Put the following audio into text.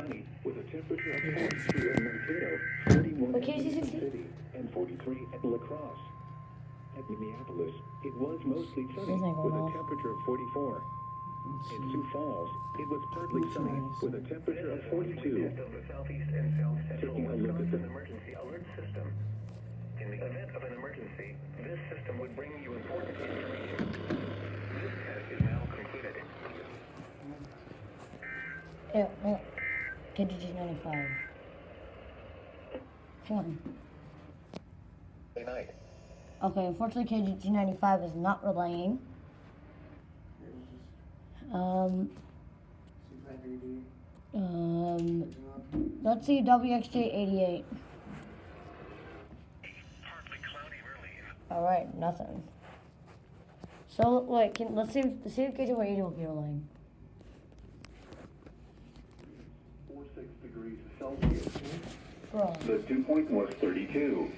sunny with a temperature of 42 in Mankato, 41 Okay, in Union 60. City, and 43 at La Crosse. At Minneapolis, it was mostly sunny This ain't going with a off. temperature of 44. In Sioux Falls, it was partly sunny with a temperature of 42. Taking a look at the emergency alert system. In the event of an emergency, this system would bring you important information. This test is now completed. Yeah, well, KGG 95. Come on. Good night. Okay, unfortunately KGG 95 is not relaying. Let's see WXJ 88. Partly cloudy early. Alright, nothing. So, wait, let's see if KGG 80 will be relaying. 46 degrees Celsius. Bro. The dew point was 32.